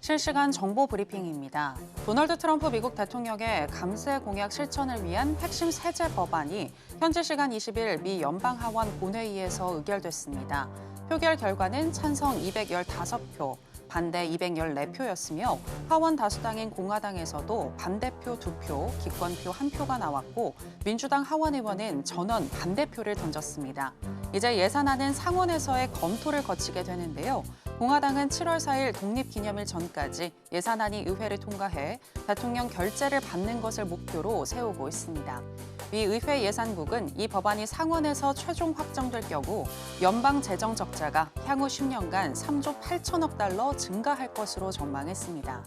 실시간 정보 브리핑입니다. 도널드 트럼프 미국 대통령의 감세 공약 실천을 위한 핵심 세제 법안이 현지 시간 20일 미 연방하원 본회의에서 의결됐습니다. 표결 결과는 찬성 215표, 반대 214표였으며 하원 다수당인 공화당에서도 반대표 2표, 기권표 1표가 나왔고 민주당 하원 의원은 전원 반대표를 던졌습니다. 이제 예산안은 상원에서의 검토를 거치게 되는데요. 공화당은 7월 4일 독립기념일 전까지 예산안이 의회를 통과해 대통령 결재를 받는 것을 목표로 세우고 있습니다. 미 의회 예산국은 이 법안이 상원에서 최종 확정될 경우 연방 재정 적자가 향후 10년간 3조 8천억 달러 증가할 것으로 전망했습니다.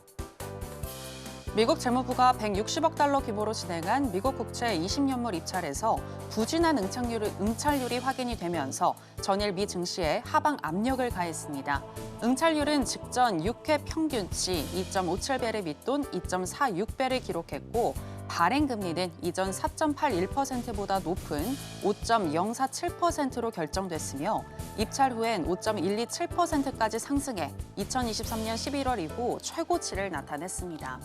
미국 재무부가 160억 달러 규모로 진행한 미국 국채 20년물 입찰에서 부진한 응찰률이 확인이 되면서 전일 미 증시에 하방 압력을 가했습니다. 응찰률은 직전 6회 평균치 2.57배를 밑돈 2.46배를 기록했고 발행금리는 이전 4.81%보다 높은 5.047%로 결정됐으며 입찰 후엔 5.127%까지 상승해 2023년 11월 이후 최고치를 나타냈습니다.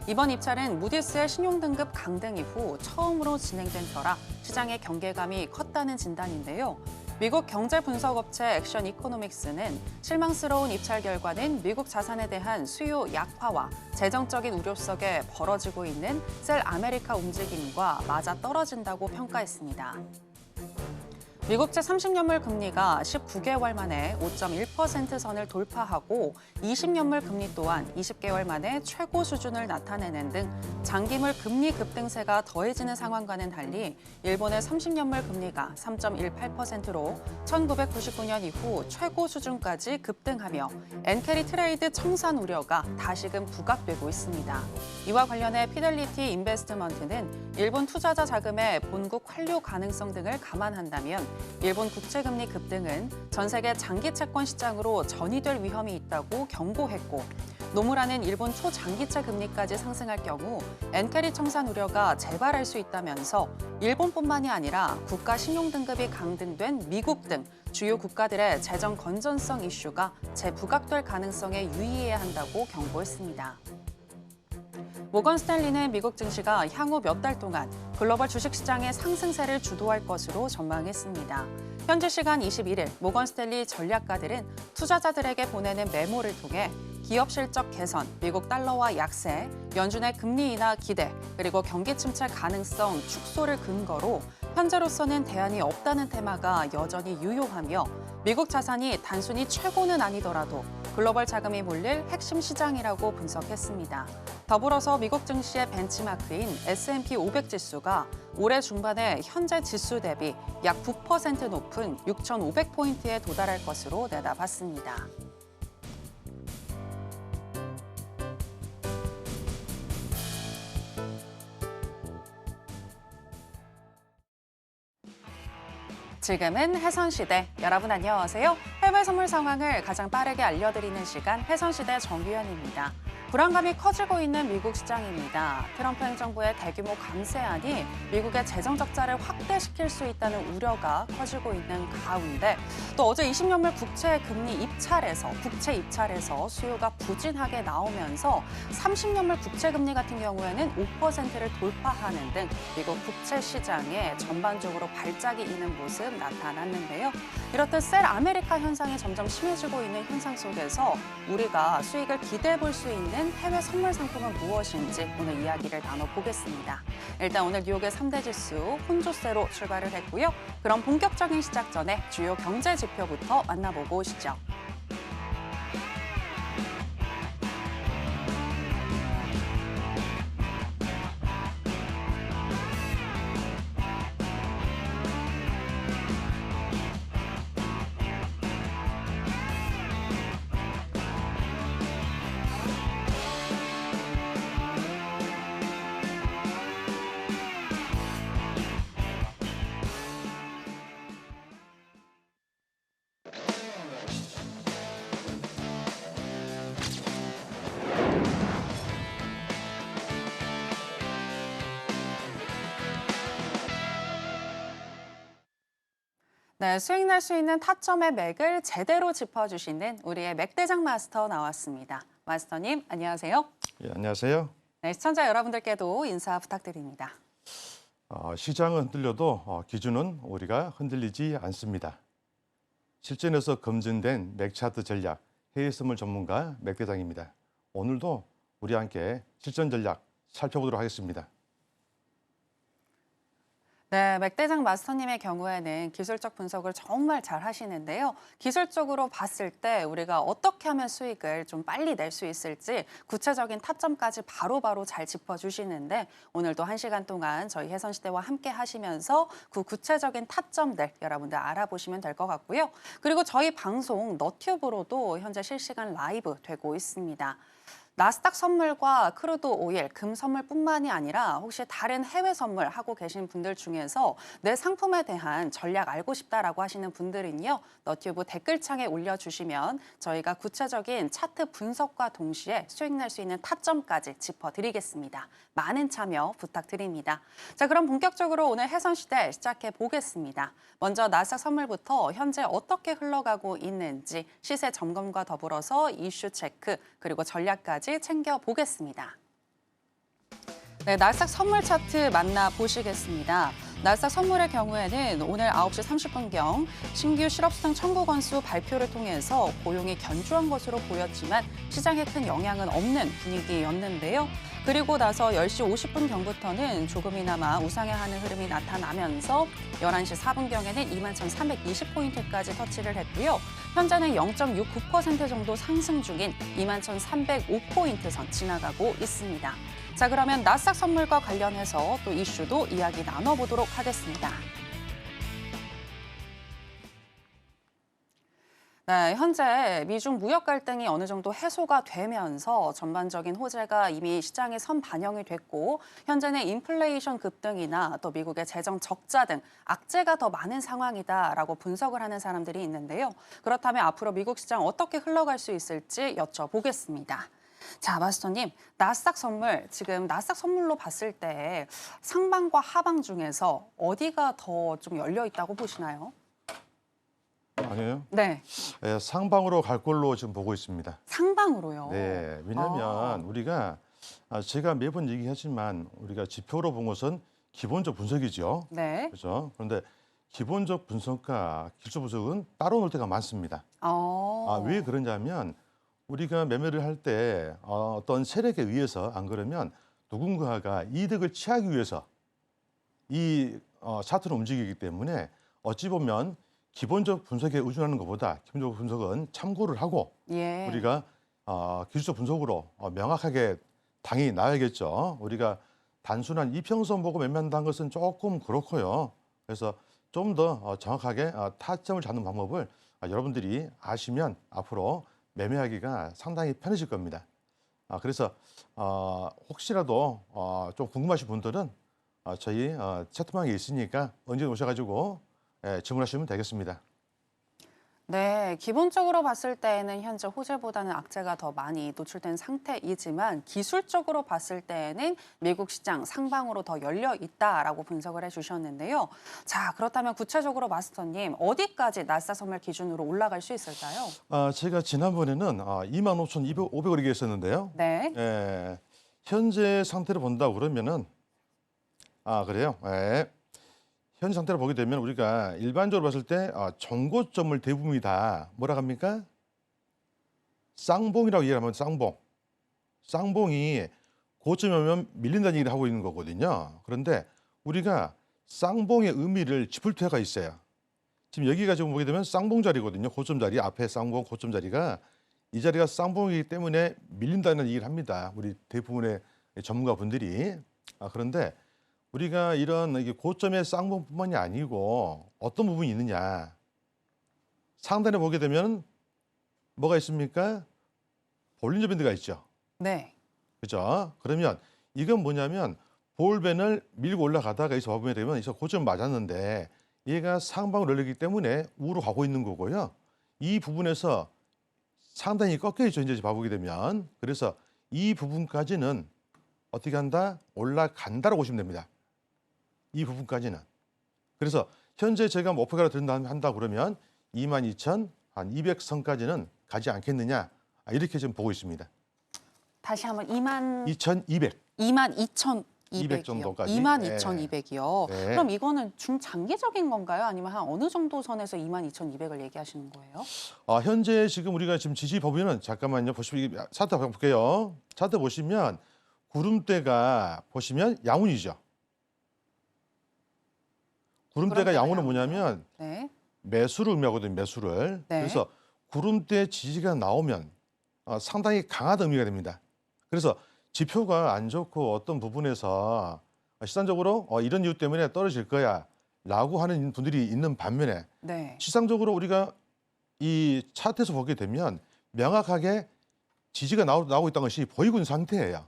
이번 입찰은 무디스의 신용등급 강등 이후 처음으로 진행된 터라 시장의 경계감이 컸다는 진단인데요. 미국 경제분석업체 액션 이코노믹스는 실망스러운 입찰 결과는 미국 자산에 대한 수요 약화와 재정적인 우려 속에 벌어지고 있는 셀 아메리카 움직임과 맞아떨어진다고 평가했습니다. 미국채 30년물 금리가 19개월 만에 5.1% 선을 돌파하고 20년물 금리 또한 20개월 만에 최고 수준을 나타내는 등 장기물 금리 급등세가 더해지는 상황과는 달리 일본의 30년물 금리가 3.18%로 1999년 이후 최고 수준까지 급등하며 엔캐리 트레이드 청산 우려가 다시금 부각되고 있습니다. 이와 관련해 피델리티 인베스트먼트는 일본 투자자 자금의 본국 환류 가능성 등을 감안한다면 일본 국채금리 급등은 전 세계 장기 채권 시장으로 전이될 위험이 있다고 경고했고 노무라는 일본 초장기채 금리까지 상승할 경우 엔캐리 청산 우려가 재발할 수 있다면서 일본뿐만이 아니라 국가 신용등급이 강등된 미국 등 주요 국가들의 재정 건전성 이슈가 재부각될 가능성에 유의해야 한다고 경고했습니다. 모건 스탠리는 미국 증시가 향후 몇 달 동안 글로벌 주식시장의 상승세를 주도할 것으로 전망했습니다. 현지 시간 21일 모건 스탠리 전략가들은 투자자들에게 보내는 메모를 통해 기업 실적 개선, 미국 달러화 약세, 연준의 금리 인하 기대, 그리고 경기 침체 가능성 축소를 근거로 현재로서는 대안이 없다는 테마가 여전히 유효하며 미국 자산이 단순히 최고는 아니더라도 글로벌 자금이 몰릴 핵심 시장이라고 분석했습니다. 더불어서 미국 증시의 벤치마크인 S&P 500 지수가 올해 중반에 현재 지수 대비 약 9% 높은 6,500포인트에 도달할 것으로 내다봤습니다. 지금은 해선시대. 여러분 안녕하세요. 해외 선물 상황을 가장 빠르게 알려드리는 시간 해선시대 정유현입니다. 불안감이 커지고 있는 미국 시장입니다. 트럼프 행정부의 대규모 감세안이 미국의 재정 적자를 확대시킬 수 있다는 우려가 커지고 있는 가운데 또 어제 20년물 국채 입찰에서 수요가 부진하게 나오면서 30년물 국채 금리 같은 경우에는 5%를 돌파하는 등 미국 국채 시장에 전반적으로 발작이 있는 모습 나타났는데요. 이렇듯 셀 아메리카 현상이 점점 심해지고 있는 현상 속에서 우리가 수익을 기대해 볼 수 있는 해외 선물 상품은 무엇인지 오늘 이야기를 나눠보겠습니다. 일단 오늘 뉴욕의 3대 지수 혼조세로 출발을 했고요. 그럼 본격적인 시작 전에 주요 경제 지표부터 만나보고 오시죠. 네, 수익 날 수 있는 타점의 맥을 제대로 짚어주시는 우리의 맥대장 마스터 나왔습니다. 마스터님, 안녕하세요. 예, 안녕하세요. 네, 시청자 여러분들께도 인사 부탁드립니다. 시장은 흔들려도 기준은 우리가 흔들리지 않습니다. 실전에서 검증된 맥차트 전략 해외 선물 전문가 맥 대장입니다. 오늘도 우리와 함께 실전 전략 살펴보도록 하겠습니다. 네, 맥대장 마스터님의 경우에는 기술적 분석을 정말 잘 하시는데요. 기술적으로 봤을 때 우리가 어떻게 하면 수익을 좀 빨리 낼 수 있을지 구체적인 타점까지 바로바로 잘 짚어주시는데 오늘도 1시간 동안 저희 해선시대와 함께 하시면서 그 구체적인 타점들 여러분들 알아보시면 될 것 같고요. 그리고 저희 방송 너튜브로도 현재 실시간 라이브 되고 있습니다. 나스닥 선물과 크루드 오일, 금 선물뿐만이 아니라 혹시 다른 해외 선물 하고 계신 분들 중에서 내 상품에 대한 전략 알고 싶다라고 하시는 분들은요. 너튜브 댓글창에 올려주시면 저희가 구체적인 차트 분석과 동시에 수익 낼 수 있는 타점까지 짚어드리겠습니다. 많은 참여 부탁드립니다. 자, 그럼 본격적으로 오늘 해선시대 시작해 보겠습니다. 먼저 나스닥 선물부터 현재 어떻게 흘러가고 있는지 시세 점검과 더불어서 이슈 체크 그리고 전략까지 챙겨보겠습니다. 네, 나스닥 선물 차트 만나보시겠습니다. 나스닥 선물의 경우에는 오늘 9시 30분경 신규 실업수당 청구 건수 발표를 통해서 고용이 견조한 것으로 보였지만 시장에 큰 영향은 없는 분위기였는데요. 그리고 나서 10시 50분경부터는 조금이나마 우상향하는 흐름이 나타나면서 11시 4분경에는 21,320포인트까지 터치를 했고요. 현재는 0.69% 정도 상승 중인 21,305포인트 선 지나가고 있습니다. 자, 그러면 나스닥 선물과 관련해서 또 이슈도 이야기 나눠보도록 하겠습니다. 네, 현재 미중 무역 갈등이 어느 정도 해소가 되면서 전반적인 호재가 이미 시장에 선 반영이 됐고 현재는 인플레이션 급등이나 또 미국의 재정 적자 등 악재가 더 많은 상황이다라고 분석을 하는 사람들이 있는데요. 그렇다면 앞으로 미국 시장 어떻게 흘러갈 수 있을지 여쭤보겠습니다. 자, 마스터님, 나스닥 선물, 지금 나스닥 선물로 봤을 때 상방과 하방 중에서 어디가 더 좀 열려 있다고 보시나요? 아니에요? 네. 상방으로 갈 걸로 지금 보고 있습니다. 상방으로요? 네, 왜냐하면 우리가 제가 매번 얘기하지만 우리가 지표로 본 것은 기본적 분석이죠. 네. 그렇죠? 그런데 기본적 분석과 기술 분석은 따로 놀 때가 많습니다. 왜 그러냐면 우리가 매매를 할 때 어떤 세력에 의해서 안 그러면 누군가가 이득을 취하기 위해서 이 차트를 움직이기 때문에 어찌 보면 기본적 분석에 의존하는 것보다 기본적 분석은 참고를 하고 예. 우리가 기술적 분석으로 명확하게 당연히 나야겠죠. 우리가 단순한 이평선 보고 매매한다는 것은 조금 그렇고요. 그래서 좀 더 정확하게 타점을 잡는 방법을 여러분들이 아시면 앞으로 매매하기가 상당히 편해질 겁니다. 그래서 혹시라도 좀 궁금하신 분들은 저희 채팅방에 있으니까 언제 오셔가지고 질문하시면 되겠습니다. 네, 기본적으로 봤을 때에는 현재 호재보다는 악재가 더 많이 노출된 상태이지만 기술적으로 봤을 때에는 미국 시장 상방으로 더 열려 있다라고 분석을 해주셨는데요. 자, 그렇다면 구체적으로 마스터님 어디까지 나스닥 선물 기준으로 올라갈 수 있을까요? 제가 지난번에는 25,500을 얘기했었는데요. 네. 현재 상태를 본다 그러면은 그래요. 현 상태를 보게 되면 우리가 일반적으로 봤을 때 정고점을 대부분이 다 뭐라 합니까? 쌍봉이라고 얘기하면 쌍봉. 쌍봉이 고점에 오면 밀린다는 얘기를 하고 있는 거거든요. 그런데 우리가 쌍봉의 의미를 짚을 필요가 있어요. 지금 여기가 지금 보게 되면 쌍봉 자리거든요. 고점 자리 앞에 쌍봉 고점 자리가 이 자리가 쌍봉이기 때문에 밀린다는 얘기를 합니다. 우리 대부분의 전문가분들이. 그런데 우리가 이런 고점의 쌍봉뿐만이 아니고 어떤 부분이 있느냐. 상단에 보게 되면 뭐가 있습니까? 볼린저 밴드가 있죠. 네. 그죠? 그러면 이건 뭐냐면 볼밴을 밀고 올라가다가 여기서 보게 되면 여기서 고점 맞았는데 얘가 상방으로 열리기 때문에 우로 가고 있는 거고요. 이 부분에서 상당히 꺾여 있죠. 이제 봐보게 되면. 그래서 이 부분까지는 어떻게 한다? 올라간다라고 보시면 됩니다. 이 부분까지는. 그래서 현재 제가 목표가를 한다 그러면 22,200선까지는 가지 않겠느냐 이렇게 지금 보고 있습니다. 다시 한번 22,200이요. 200 정도까지. 22,200이요. 네. 그럼 이거는 중장기적인 건가요? 아니면 한 어느 정도 선에서 22,200을 얘기하시는 거예요? 현재 지금 우리가 지금 지지 법인은 잠깐만요. 보시면 차트 한번 볼게요. 차트 보시면 구름대가 보시면 양운이죠. 구름대가 양운은 뭐냐면 네. 매수를 의미하거든요. 매수를. 네. 그래서 구름대 지지가 나오면 상당히 강하다 의미가 됩니다. 그래서 지표가 안 좋고 어떤 부분에서 시장적으로 이런 이유 때문에 떨어질 거야 라고 하는 분들이 있는 반면에 네. 시장적으로 우리가 이 차트에서 보게 되면 명확하게 지지가 나오고 있다는 것이 보이고 있는 상태예요.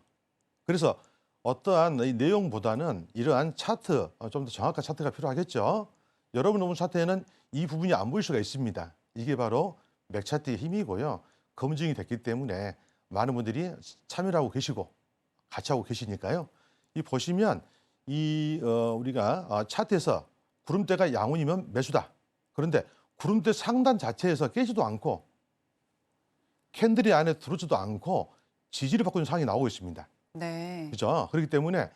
그래서 어떠한 이 내용보다는 이러한 차트, 좀 더 정확한 차트가 필요하겠죠. 여러분 보는 차트에는 이 부분이 안 보일 수가 있습니다. 이게 바로 맥차트의 힘이고요. 검증이 됐기 때문에 많은 분들이 참여를 하고 계시고 같이 하고 계시니까요. 이 보시면 우리가 차트에서 구름대가 양운이면 매수다. 그런데 구름대 상단 자체에서 깨지도 않고 캔들이 안에 들어오지도 않고 지지를 받고 있는 상황이 나오고 있습니다. 네. 그렇죠? 그렇기 때문에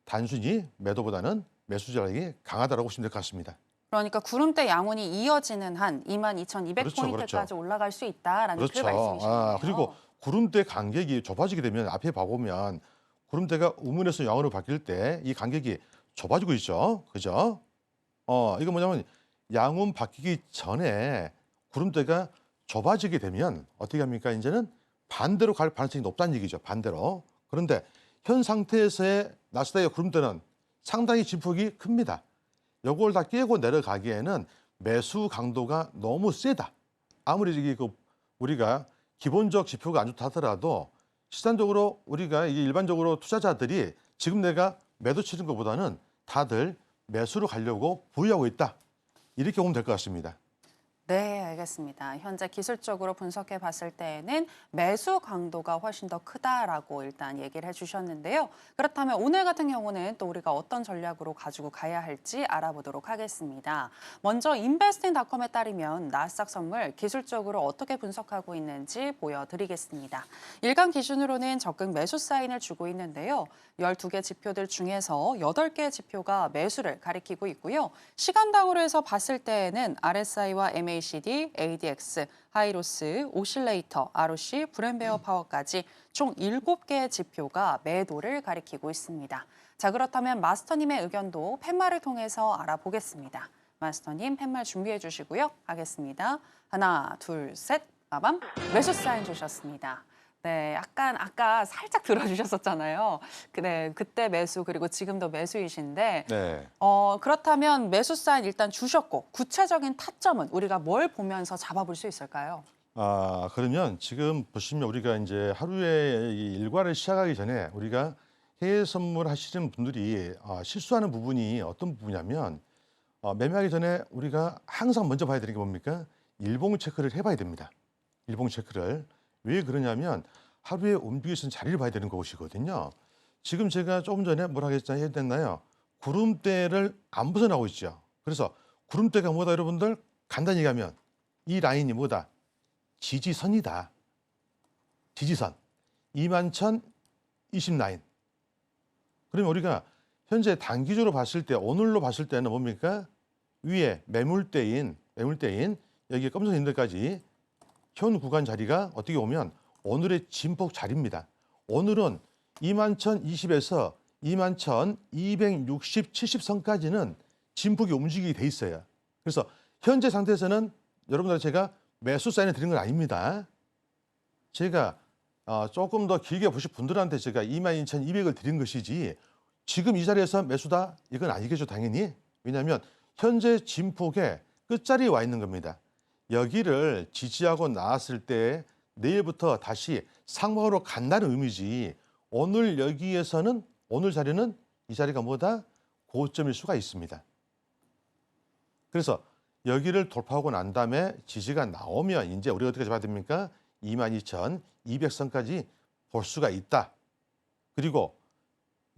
단순히 매도보다는 매수 전략이 강하다라고 보시면 될 것 같습니다. 그러니까 구름대 양운이 이어지는 한 22,200포인트까지 그렇죠. 올라갈 수 있다라는 그 말씀이시네요. 그리고 구름대 간격이 좁아지게 되면 앞에 봐보면 구름대가 우문에서 양으로 바뀔 때 이 간격이 좁아지고 있죠. 그죠? 이거 뭐냐면 양운 바뀌기 전에 구름대가 좁아지게 되면 어떻게 합니까? 이제는 반대로 갈 가능성이 높다는 얘기죠. 반대로. 그런데 현 상태에서의 나스닥의 구름대는 상당히 진폭이 큽니다. 요걸 다 깨고 내려가기에는 매수 강도가 너무 세다. 아무리 우리가 기본적 지표가 안 좋다 하더라도 시장적으로 우리가 이게 일반적으로 투자자들이 지금 내가 매도 치는 것보다는 다들 매수로 가려고 보유하고 있다. 이렇게 보면 될 것 같습니다. 네, 알겠습니다. 현재 기술적으로 분석해 봤을 때에는 매수 강도가 훨씬 더 크다라고 일단 얘기를 해주셨는데요. 그렇다면 오늘 같은 경우는 또 우리가 어떤 전략으로 가지고 가야 할지 알아보도록 하겠습니다. 먼저 investing.com에 따르면 나스닥 선물 기술적으로 어떻게 분석하고 있는지 보여드리겠습니다. 일간 기준으로는 적극 매수 사인을 주고 있는데요. 12개 지표들 중에서 8개 지표가 매수를 가리키고 있고요. 시간당으로 해서 봤을 때에는 RSI와 MACD, ADX, 하이로스, 오실레이터, ROC, 브랜베어 파워까지 총 7개의 지표가 매도를 가리키고 있습니다. 자, 그렇다면 마스터님의 의견도 팻말을 통해서 알아보겠습니다. 마스터님 팻말 준비해 주시고요. 하겠습니다. 하나, 둘, 셋, 빠밤. 매수 사인 주셨습니다. 네, 약간 아까 살짝 들어주셨었잖아요. 네, 그때 매수 그리고 지금도 매수이신데 네. 그렇다면 매수 사인 일단 주셨고 구체적인 타점은 우리가 뭘 보면서 잡아볼 수 있을까요? 그러면 지금 보시면 우리가 이제 하루에 이 일과를 시작하기 전에 우리가 해외 선물 하시는 분들이 실수하는 부분이 어떤 부분이냐면 매매하기 전에 우리가 항상 먼저 봐야 되는 게 뭡니까? 일봉 체크를 해봐야 됩니다. 일봉 체크를. 왜 그러냐면 하루에 움직일 수 있는 자리를 봐야 되는 것이거든요. 지금 제가 조금 전에 해야 됐나요? 구름대를 안 벗어나고 있죠. 그래서 구름대가 뭐다 여러분들? 간단히 얘기하면 이 라인이 뭐다? 지지선이다. 지지선. 21,020 라인. 그러면 우리가 현재 단기적으로 봤을 때 오늘로 봤을 때는 뭡니까? 위에 매물대인 여기 검은색 인데까지 현 구간 자리가 어떻게 보면 오늘의 진폭 자리입니다. 오늘은 21,020에서 21,260, 70선까지는 진폭이 움직이게 돼 있어요. 그래서 현재 상태에서는 여러분들 제가 매수 사인을 드린 건 아닙니다. 제가 조금 더 길게 보실 분들한테 제가 22,200을 드린 것이지 지금 이 자리에서 매수다? 이건 아니겠죠, 당연히. 왜냐하면 현재 진폭의 끝자리에 와 있는 겁니다. 여기를 지지하고 나왔을 때 내일부터 다시 상방으로 간다는 의미지 오늘 여기에서는 오늘 자리는 이 자리가 뭐다? 고점일 수가 있습니다. 그래서 여기를 돌파하고 난 다음에 지지가 나오면 이제 우리가 어떻게 봐야 됩니까? 22,200선까지 볼 수가 있다. 그리고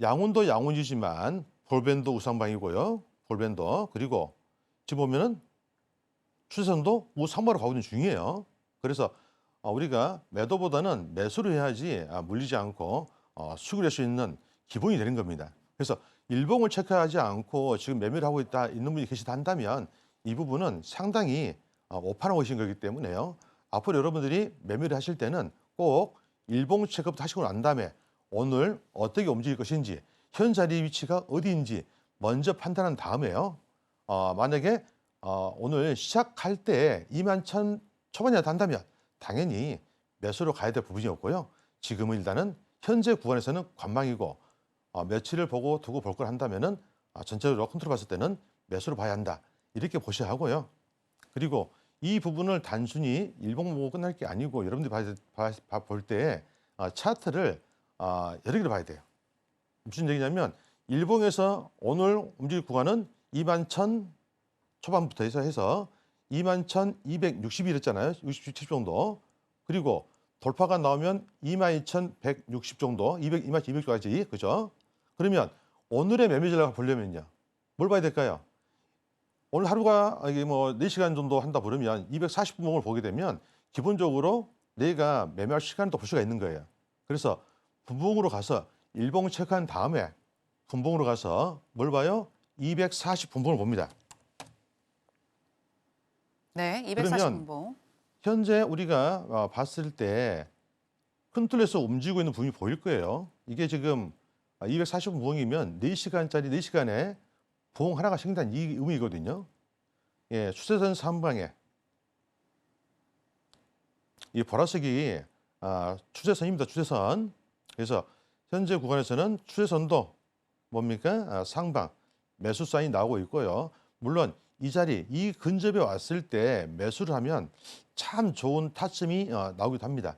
양운도 양운이지만 볼밴도 우상방이고요. 볼밴도. 그리고 지금 보면은 추세선도 우상방으로 가고 있는 중이에요. 그래서 우리가 매도보다는 매수를 해야지 물리지 않고 수익을 낼 수 있는 기본이 되는 겁니다. 그래서 일봉을 체크하지 않고 지금 매매를 하고 있는 분이 계시다 한다면 이 부분은 상당히 오판하고 계신 거기 때문에요. 앞으로 여러분들이 매매를 하실 때는 꼭 일봉 체크부터 하시고 난 다음에 오늘 어떻게 움직일 것인지 현 자리 위치가 어디인지 먼저 판단한 다음에요. 만약에 오늘 시작할 때 21,000 초반이라도 한다면 당연히 매수로 가야 될 부분이었고요. 지금은 일단은 현재 구간에서는 관망이고 며칠을 보고 두고 볼 걸 한다면은 전체적으로 컨트롤 봤을 때는 매수로 봐야 한다. 이렇게 보셔야 하고요. 그리고 이 부분을 단순히 일봉 보고 끝날 게 아니고 여러분들이 볼 때 차트를 여러 개를 봐야 돼요. 무슨 얘기냐면 일봉에서 오늘 움직일 구간은 21,000 초반부터 해서 21,260이 이랬잖아요. 60, 70 정도. 그리고 돌파가 나오면 22,160 정도, 22,200까지. 그죠? 그러면 오늘의 매매 전략을 보려면요. 뭘 봐야 될까요? 오늘 하루가 이게 뭐 4시간 정도 한다 그러면 240분봉을 보게 되면 기본적으로 내가 매매할 시간도 볼 수가 있는 거예요. 그래서 분봉으로 가서 일봉 체크한 다음에 분봉으로 가서 뭘 봐요? 240분봉을 봅니다. 네, 그러면 240분봉. 현재 우리가 봤을 때 큰 틀에서 움직이고 있는 부분이 보일 거예요. 이게 지금 240분봉이면 4시간짜리 4시간에 봉 하나가 생긴다는 이 의미거든요. 예, 추세선 상방에 이 보라색이 추세선입니다. 추세선. 그래서 현재 구간에서는 추세선도 뭡니까? 상방 매수 사인이 나오고 있고요. 물론 이 자리, 이 근접에 왔을 때 매수를 하면 참 좋은 타점이 나오기도 합니다.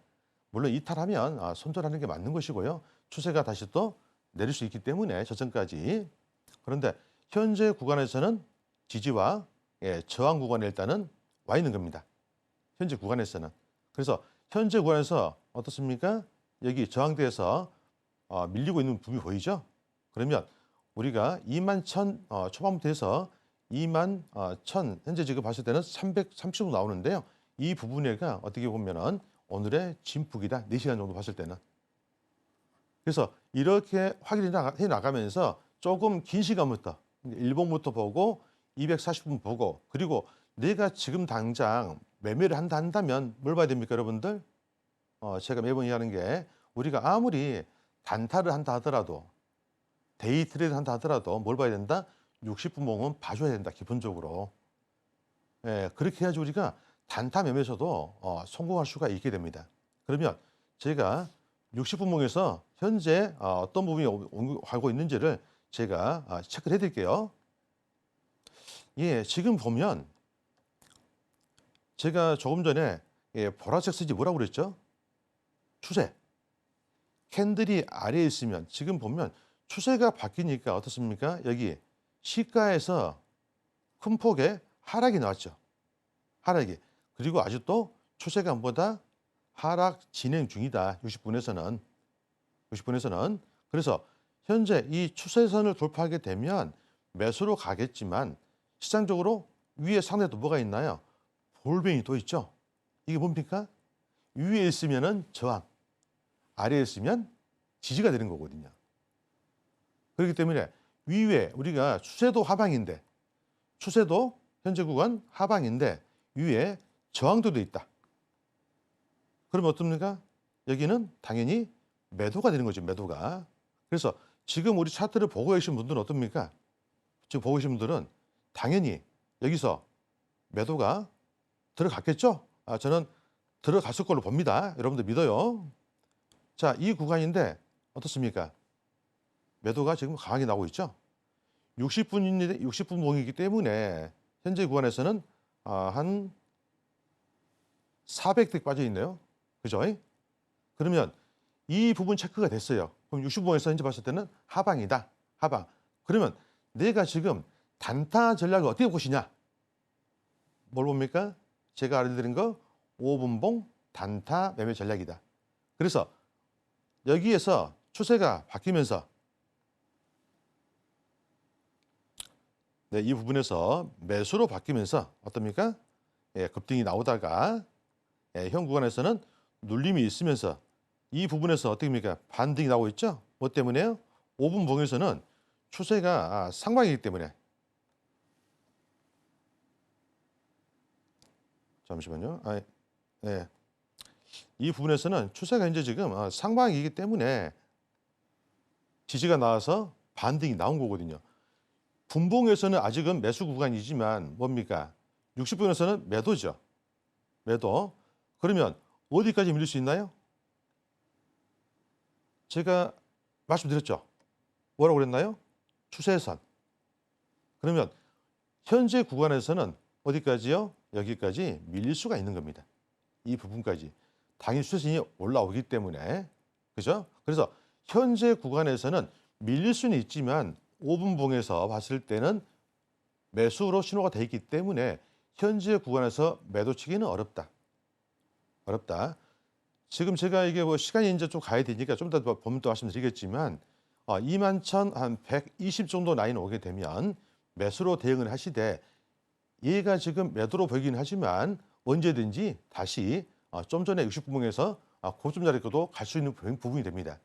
물론 이탈하면 손절하는 게 맞는 것이고요. 추세가 다시 또 내릴 수 있기 때문에 저점까지. 그런데 현재 구간에서는 지지와 저항 구간에 일단은 와 있는 겁니다. 현재 구간에서는. 그래서 현재 구간에서 어떻습니까? 여기 저항대에서 밀리고 있는 부분이 보이죠? 그러면 우리가 21,000 초반부터 해서 21,000 현재 지금 봤을 때는 330도 나오는데요. 이 부분에가 어떻게 보면은 오늘의 진폭이다. 4시간 정도 봤을 때는. 그래서 이렇게 확인해 나가면서 조금 긴 시간부터 일봉부터 보고 240분 보고 그리고 내가 지금 당장 매매를 한다면 뭘 봐야 됩니까, 여러분들? 제가 매번 얘기하는 게 우리가 아무리 단타를 한다 하더라도 데이 트레이드 한다 하더라도 뭘 봐야 된다? 60분봉은 봐줘야 된다, 기본적으로. 예, 그렇게 해야지 우리가 단타 매매에서도 성공할 수가 있게 됩니다. 그러면 제가 60분봉에서 현재 어떤 부분이 가고 있는지를 제가 체크를 해드릴게요. 예, 지금 보면 제가 조금 전에 보라색 쓰지 뭐라고 그랬죠? 추세. 캔들이 아래에 있으면 지금 보면 추세가 바뀌니까 어떻습니까? 여기 시가에서 큰 폭의 하락이 나왔죠. 하락이. 그리고 아직도 추세감보다 하락 진행 중이다. 60분에서는. 60분에서는. 그래서 현재 이 추세선을 돌파하게 되면 매수로 가겠지만 시장적으로 위에 상대 또 뭐가 있나요? 볼뱅이 또 있죠. 이게 뭡니까? 위에 있으면은 저항, 아래에 있으면 지지가 되는 거거든요. 그렇기 때문에 위에 우리가 추세도 하방인데 추세도 현재 구간 하방인데 위에 저항도도 있다. 그러면 어떻습니까? 여기는 당연히 매도가 되는 거죠. 매도가. 그래서 지금 우리 차트를 보고 계신 분들은 어떻습니까? 지금 보고 계신 분들은 당연히 여기서 매도가 들어갔겠죠? 저는 들어갔을 걸로 봅니다. 여러분들 믿어요. 자, 이 구간인데 어떻습니까? 매도가 지금 강하게 나오고 있죠? 60분봉이기 때문에 현재 구간에서는 한 400대 빠져 있네요. 그죠? 그러면 이 부분 체크가 됐어요. 그럼 60분봉에서 현재 봤을 때는 하방이다. 하방. 그러면 내가 지금 단타 전략을 어떻게 보시냐? 뭘 봅니까? 제가 알려드린 거 5분봉 단타 매매 전략이다. 그래서 여기에서 추세가 바뀌면서 이 부분에서 매수로 바뀌면서 어떻습니까? 급등이 나오다가 현 구간에서는 눌림이 있으면서 이 부분에서 어떻게 됩니까? 반등이 나오고 있죠? 뭐 때문에요? 5분 봉에서는 추세가 상방이기 때문에. 잠시만요. 네. 이 부분에서는 추세가 이제 지금 상방이기 때문에 지지가 나와서 반등이 나온 거거든요. 분봉에서는 아직은 매수 구간이지만 뭡니까? 60분에서는 매도죠. 매도. 그러면 어디까지 밀릴 수 있나요? 제가 말씀드렸죠. 뭐라고 그랬나요? 추세선. 그러면 현재 구간에서는 어디까지요? 여기까지 밀릴 수가 있는 겁니다. 이 부분까지. 당연히 추세선이 올라오기 때문에. 그죠? 그래서 현재 구간에서는 밀릴 수는 있지만 5분 봉에서 봤을 때는 매수로 신호가 돼 있기 때문에 현재 구간에서 매도 치기는 어렵다. 어렵다. 지금 제가 이게 뭐 시간이 이제 좀 가야 되니까 좀 더 보면 또 말씀드리겠지만 21,120 정도 라인 오게 되면 매수로 대응을 하시되 얘가 지금 매도로 보이긴 하지만 언제든지 다시 좀 전에 60분봉에서 고점 자리까지도 갈 수 있는 부분이 됩니다.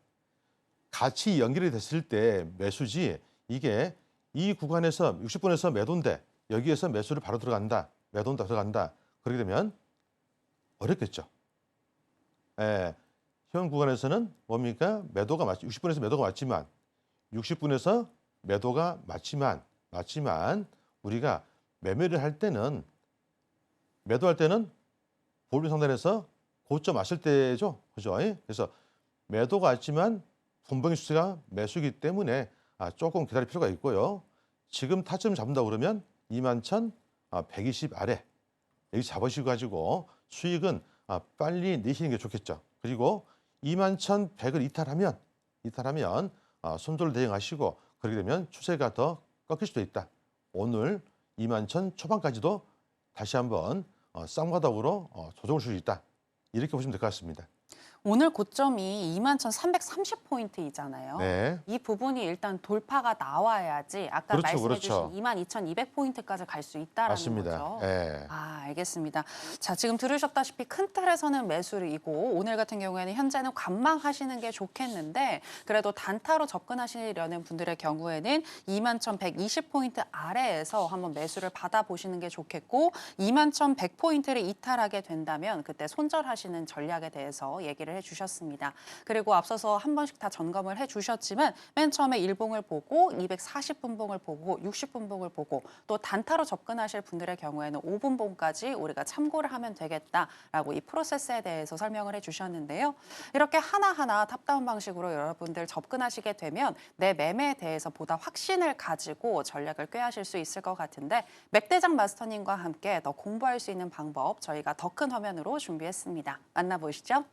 같이 연결이 됐을 때 매수지 이게 이 구간에서 60분에서 매도인데 여기에서 매수를 바로 들어간다. 매도는 들어간다. 그렇게 되면 어렵겠죠. 예, 현 구간에서는 뭡니까? 매도가 60분에서 매도가 맞지만 60분에서 매도가 맞지만 우리가 매매를 할 때는 매도할 때는 볼륨 상단에서 고점 왔을 때죠. 그죠? 그래서 매도가 왔지만 분봉의 추세가 매수이기 때문에 조금 기다릴 필요가 있고요. 지금 타점 잡는다 그러면 21,120 아래 여기 잡으시고 가지고 수익은 빨리 내시는 게 좋겠죠. 그리고 21,100을 이탈하면 손절 대응하시고 그렇게 되면 추세가 더 꺾일 수도 있다. 오늘 21,000 초반까지도 다시 한번 쌍바닥으로 조정을 줄 수 있다. 이렇게 보시면 될 것 같습니다. 오늘 고점이 21,330포인트이잖아요. 네. 이 부분이 일단 돌파가 나와야지 아까 그렇죠, 말씀해 그렇죠. 주신 22,200포인트까지 갈 수 있다라는 맞습니다. 거죠. 네. 알겠습니다. 자, 지금 들으셨다시피 큰 틀에서는 매수이고 오늘 같은 경우에는 현재는 관망하시는 게 좋겠는데 그래도 단타로 접근하시려는 분들의 경우에는 21,120포인트 아래에서 한번 매수를 받아보시는 게 좋겠고 21,100포인트를 이탈하게 된다면 그때 손절하시는 전략에 대해서 얘기를 해주셨습니다. 그리고 앞서서 한 번씩 다 점검을 해주셨지만 맨 처음에 일봉을 보고 240분봉을 보고 60분봉을 보고 또 단타로 접근하실 분들의 경우에는 5분봉까지 우리가 참고를 하면 되겠다라고 이 프로세스에 대해서 설명을 해주셨는데요. 이렇게 하나하나 탑다운 방식으로 여러분들 접근하시게 되면 내 매매에 대해서 보다 확신을 가지고 전략을 꾀하실 수 있을 것 같은데 맥대장 마스터님과 함께 더 공부할 수 있는 방법 저희가 더 큰 화면으로 준비했습니다. 만나보시죠.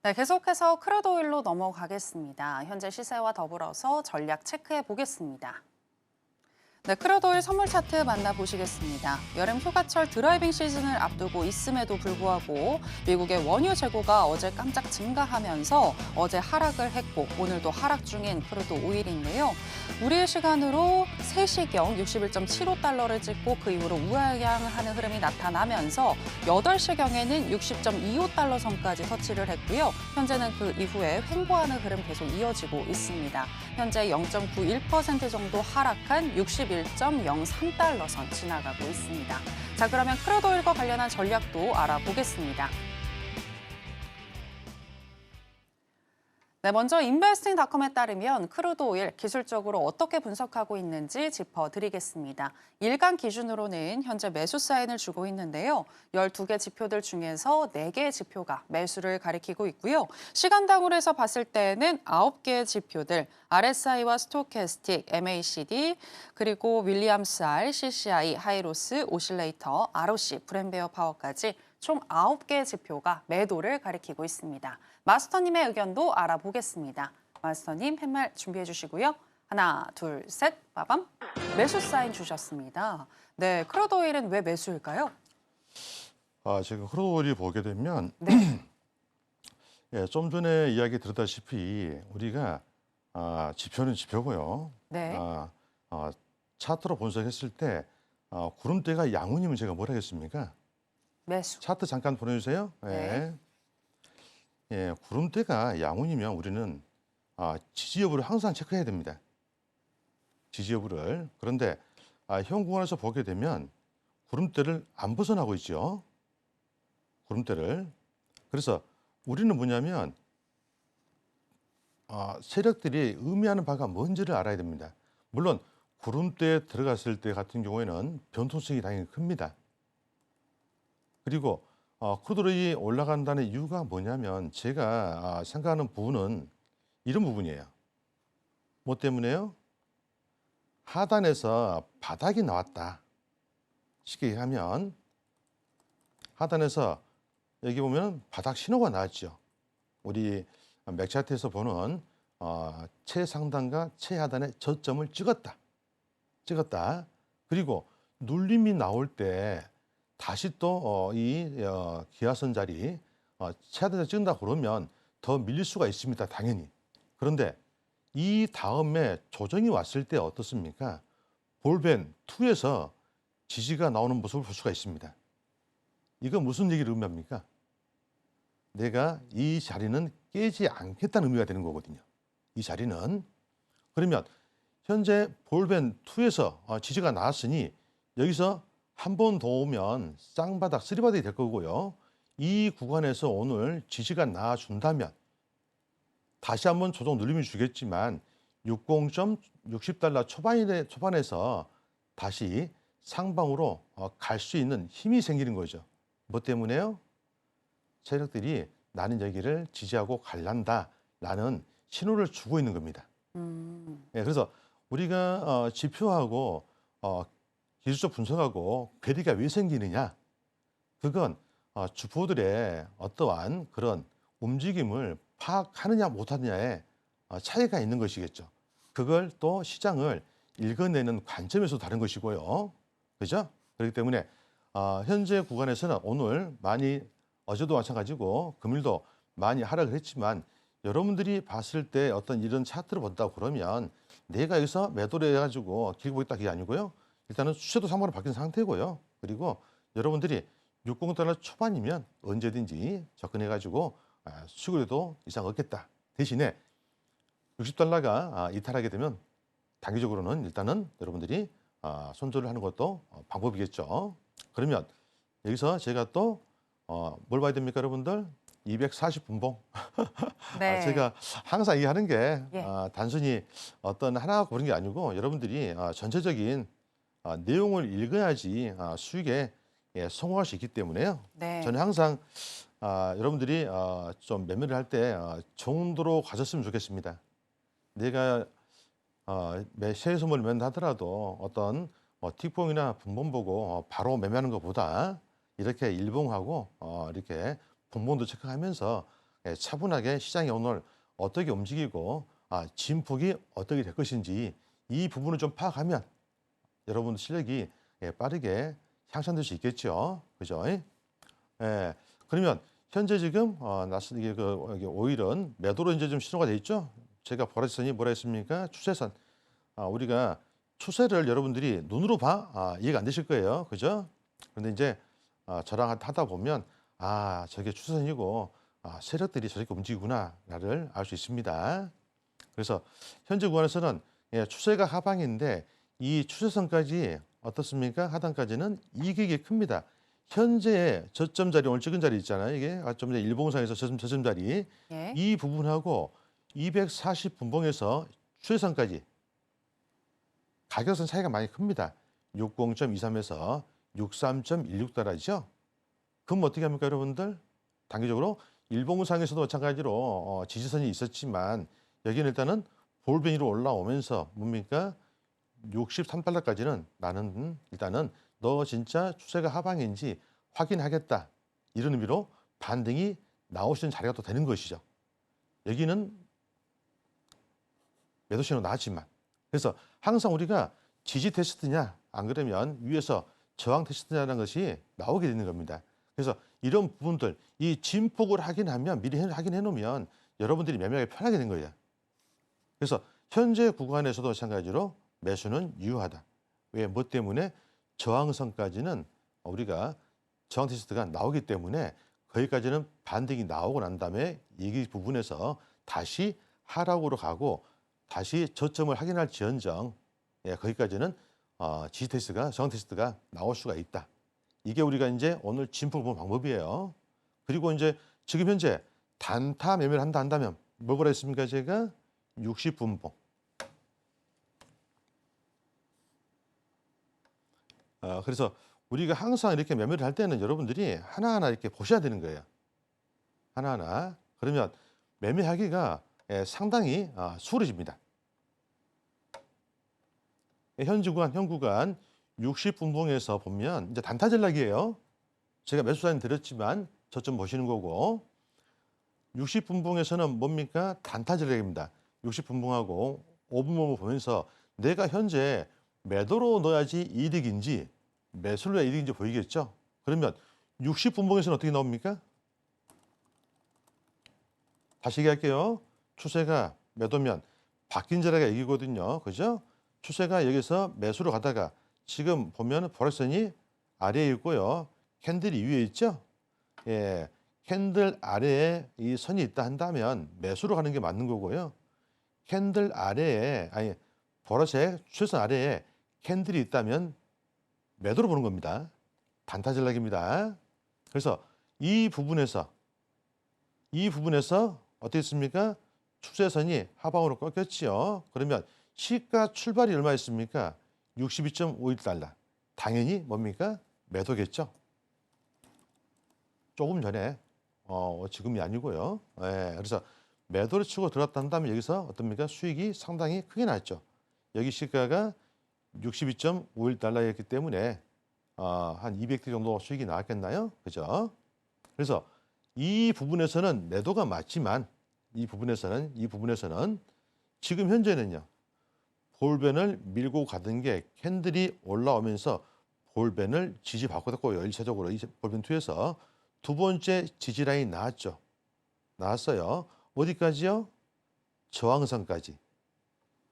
네, 계속해서 크루드 오일로 넘어가겠습니다. 현재 시세와 더불어서 전략 체크해 보겠습니다. 네, 크루드 오일 선물 차트 만나보시겠습니다. 여름 휴가철 드라이빙 시즌을 앞두고 있음에도 불구하고 미국의 원유 재고가 어제 깜짝 증가하면서 어제 하락을 했고 오늘도 하락 중인 크루드 오일인데요. 우리의 시간으로 3시경 61.75달러를 찍고 그 이후로 우하향하는 흐름이 나타나면서 8시경에는 60.25달러 선까지 터치를 했고요. 현재는 그 이후에 횡보하는 흐름 계속 이어지고 있습니다. 현재 0.91% 정도 하락한 61.03달러 선 지나가고 있습니다. 자, 그러면 크루드 오일과 관련한 전략도 알아보겠습니다. 네, 먼저 인베스팅닷컴에 따르면 크루드 오일 기술적으로 어떻게 분석하고 있는지 짚어드리겠습니다. 일간 기준으로는 현재 매수 사인을 주고 있는데요. 12개 지표들 중에서 4개의 지표가 매수를 가리키고 있고요. 시간당으로 해서 봤을 때는 9개의 지표들, RSI와 스토캐스틱, MACD, 그리고 윌리엄스 R, CCI, 하이로스, 오실레이터, ROC, 브랜베어 파워까지 총 9개의 지표가 매도를 가리키고 있습니다. 마스터님의 의견도 알아보겠습니다. 마스터님 팻말 준비해 주시고요. 하나, 둘, 셋, 빠밤. 매수 사인 주셨습니다. 네, 크루드 오일은 왜 매수일까요? 제가 크루드 오일이 보게 되면 네, 예, 좀 전에 이야기 들었다시피 우리가 지표는 지표고요. 네, 차트로 분석했을 때 구름대가 양운이면 제가 뭘 하겠습니까? 매수. 차트 잠깐 보내주세요. 네. 예, 구름대가 양운이면 우리는 지지 여부를 항상 체크해야 됩니다. 지지 여부를. 그런데 현 구간에서 보게 되면 구름대를 안 벗어나고 있죠. 구름대를. 그래서 우리는 뭐냐면 세력들이 의미하는 바가 뭔지를 알아야 됩니다. 물론 구름대에 들어갔을 때 같은 경우에는 변동성이 당연히 큽니다. 그리고 크루드오일이 올라간다는 이유가 뭐냐면 제가 생각하는 부분은 이런 부분이에요. 뭐 때문에요? 하단에서 바닥이 나왔다. 쉽게 얘기하면 하단에서 여기 보면 바닥 신호가 나왔죠. 우리 맥차트에서 보는 최상단과 최하단의 저점을 찍었다. 그리고 눌림이 나올 때 다시 또 이 기하선 자리 최하단에 찍는다 그러면 더 밀릴 수가 있습니다. 당연히. 그런데 이 다음에 조정이 왔을 때 어떻습니까? 볼벤 2에서 지지가 나오는 모습을 볼 수가 있습니다. 이거 무슨 얘기를 의미합니까? 내가 이 자리는 깨지 않겠다는 의미가 되는 거거든요. 이 자리는. 그러면 현재 볼벤 2에서 지지가 나왔으니 여기서 한 번 더 오면 쌍바닥, 쓰리바닥이 될 거고요. 이 구간에서 오늘 지지가 나와준다면 다시 한번 조정 눌림을 주겠지만 60.60달러 초반에서 다시 상방으로 갈 수 있는 힘이 생기는 거죠. 뭐 때문에요? 세력들이 나는 여기를 지지하고 갈란다라는 신호를 주고 있는 겁니다. 예, 그래서 우리가 지표하고 기술적 분석하고 괴리가 왜 생기느냐? 그건 주포들의 어떠한 그런 움직임을 파악하느냐 못하느냐에 차이가 있는 것이겠죠. 그걸 또 시장을 읽어내는 관점에서 다른 것이고요. 그죠? 그렇기 때문에 현재 구간에서는 오늘 많이 어제도 마찬가지고 금일도 많이 하락을 했지만 여러분들이 봤을 때 어떤 이런 차트를 본다 그러면 내가 여기서 매도를 해가지고 길고 있다 그게 아니고요. 일단은 추세도 상방으로 바뀐 상태고요. 그리고 여러분들이 60달러 초반이면 언제든지 접근해가지고 수익을 이상 얻겠다. 대신에 60달러가 이탈하게 되면 단기적으로는 일단은 여러분들이 손절을 하는 것도 방법이겠죠. 그러면 여기서 제가 또 뭘 봐야 됩니까, 여러분들? 240분봉. 네. 제가 항상 얘기하는 게 예. 단순히 어떤 하나가 고른 게 아니고 여러분들이 전체적인 내용을 읽어야지 수익에 성공할 수 있기 때문에요. 네. 저는 항상 여러분들이 좀 매매를 할 때 정도로 가졌으면 좋겠습니다. 내가 매 쉐어 선물을 매매하더라도 어떤 틱봉이나 분봉 보고 바로 매매하는 것보다 이렇게 일봉하고 이렇게 분봉도 체크하면서 차분하게 시장이 오늘 어떻게 움직이고 진폭이 어떻게 될 것인지 이 부분을 좀 파악하면 여러분 실력이 빠르게 향상될 수 있겠죠. 그죠? 예. 그러면 현재 지금 이게 여기 오일은 매도로 이제 좀 신호가 돼 있죠. 제가 보라선이 뭐라 했습니까? 추세선. 우리가 추세를 여러분들이 눈으로 이해가 안 되실 거예요. 그죠? 그런데 이제 저랑 하다 보면 저게 추세선이고 세력들이 저렇게 움직이구나를 알 수 있습니다. 그래서 현재 구간에서는 추세가 하방인데 이 추세선까지 어떻습니까? 하단까지는 이격이 큽니다. 현재 저점 자리 오늘 찍은 자리 있잖아요. 이게 좀 전에 일봉상에서 저점 자리 예. 이 부분하고 240분봉에서 추세선까지 가격선 차이가 많이 큽니다. 60.23에서 63.16달러죠. 그럼 어떻게 합니까, 여러분들? 단기적으로 일봉상에서도 마찬가지로 지지선이 있었지만 여기는 일단은 볼베니로 올라오면서 뭡니까? 63달러까지는 나는 일단은 너 진짜 추세가 하방인지 확인하겠다. 이런 의미로 반등이 나올 수 있는 자리가 또 되는 것이죠. 여기는 매도 신호 나왔지만 그래서 항상 우리가 지지 테스트냐 안 그러면 위에서 저항 테스트냐는 것이 나오게 되는 겁니다. 그래서 이런 부분들 이 진폭을 확인하면 미리 확인해 놓으면 여러분들이 매매하기 편하게 된 거예요. 그래서 현재 구간에서도 마찬가지로 매수는 유효하다. 왜? 뭐 때문에? 저항선까지는 우리가 저항 테스트가 나오기 때문에 거기까지는 반등이 나오고 난 다음에 이 부분에서 다시 하락으로 가고 다시 저점을 확인할 지연정 거기까지는 지지 테스트가 저항 테스트가 나올 수가 있다. 이게 우리가 이제 오늘 진폭을 보는 방법이에요. 그리고 이제 지금 현재 단타 매매를 한다면 뭐라 했습니까? 제가 60분봉. 그래서 우리가 항상 이렇게 매매를 할 때는 여러분들이 하나하나 이렇게 보셔야 되는 거예요. 하나하나. 그러면 매매하기가 상당히 수월해집니다. 현 구간 60분봉에서 보면 이제 단타 전략이에요. 제가 매수 사인 드렸지만 저점 보시는 거고 60분봉에서는 뭡니까? 단타 전략입니다. 60분봉하고 5분봉을 보면서 내가 현재 매도로 넣어야지 이득인지 매수로 해야 이득인지 보이겠죠? 그러면 60분봉에서는 어떻게 나옵니까? 다시 얘기할게요. 추세가 매도면 바뀐 자리가 이기거든요. 그죠? 추세가 여기서 매수로 가다가 지금 보면 보라선이 아래에 있고요. 캔들이 위에 있죠? 예, 캔들 아래에 이 선이 있다 한다면 매수로 가는 게 맞는 거고요. 캔들 아래에 보라색 추세선 아래에 캔들이 있다면 매도로 보는 겁니다. 단타 전략입니다. 그래서 이 부분에서 어떻게 했습니까? 추세선이 하방으로 꺾였지요. 그러면 시가 출발이 얼마였습니까? 62.51달러. 당연히 뭡니까? 매도겠죠. 조금 전에 지금이 아니고요. 그래서 매도를 치고 들어갔다 한다면 여기서 어떻습니까? 수익이 상당히 크게 났죠. 여기 시가가 62.51달러였기 때문에 한 200대 정도 수익이 나왔겠나요? 그죠? 그래서 이 부분에서는 매도가 맞지만 이 부분에서는 지금 현재는요. 볼벤을 밀고 가던 게 캔들이 올라오면서 볼벤을 지지받고요. 1차적으로 이 볼벤 2에서 두 번째 지지 라인 나왔죠. 나왔어요. 어디까지요? 저항선까지.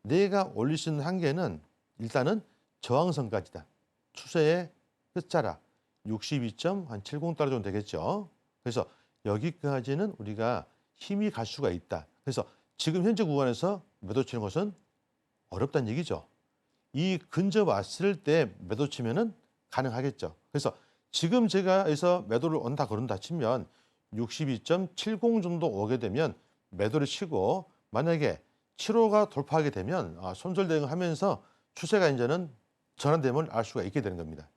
내가 올릴 수 있는 한계는 일단은 저항선까지다. 추세의 끝자락 62.70달러 정도 되겠죠. 그래서 여기까지는 우리가 힘이 갈 수가 있다. 그래서 지금 현재 구간에서 매도 치는 것은 어렵다는 얘기죠. 이 근접 왔을 때 매도 치면은 가능하겠죠. 그래서 지금 제가 여기서 매도를 온다 그런다 치면 62.70 정도 오게 되면 매도를 치고 만약에 7호가 돌파하게 되면 손절 대응하면서 추세가 이제는 전환됨을 알 수가 있게 되는 겁니다.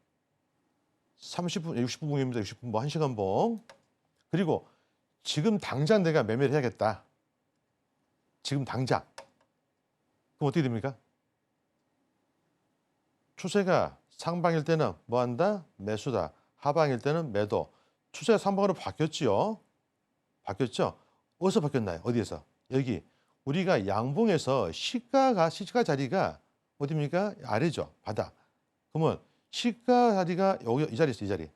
30분, 60분봉입니다. 60분, 뭐 1시간 봉. 그리고 지금 당장 내가 매매를 해야겠다. 지금 당장. 그럼 어떻게 됩니까? 추세가 상방일 때는 뭐 한다? 매수다. 하방일 때는 매도. 추세가 상방으로 바뀌었지요. 바뀌었죠? 어디서 바뀌었나요? 어디에서? 여기. 우리가 양봉에서 시가 자리가 어디입니까? 아래죠. 바닥. 그러면 시가 자리가 여기 이 자리에 있어요. 이 자리.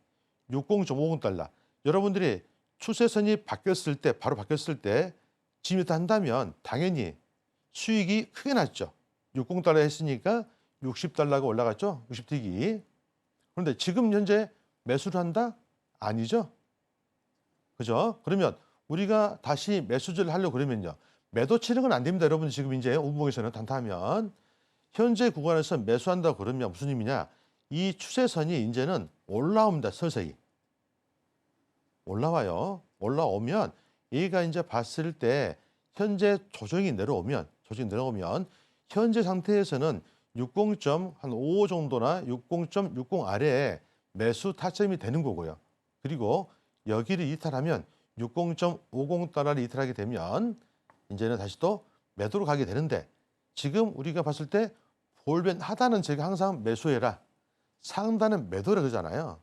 60.50달러. 여러분들이 추세선이 바뀌었을 때, 바로 바뀌었을 때 지금 한다면 당연히 수익이 크게 났죠. 60달러 했으니까 60달러가 올라갔죠. 60티기. 그런데 지금 현재 매수를 한다? 아니죠. 그죠? 그러면 우리가 다시 매수를 하려고 그러면요. 매도 치는 건 안 됩니다. 여러분 지금 이제 오분봉에서는 단타하면 현재 구간에서 매수한다 그러면 무슨 의미냐? 이 추세선이 이제는 올라옵니다. 서서히. 올라와요. 올라오면 얘가 이제 봤을 때 현재 조정이 내려오면 현재 상태에서는 60.5 정도나 60.60 아래에 매수 타점이 되는 거고요. 그리고 여기를 이탈하면 60.50달러를 이탈하게 되면 이제는 다시 또 매도로 가게 되는데, 지금 우리가 봤을 때 볼벤 하단은 제가 항상 매수해라, 상단은 매도라 그러잖아요.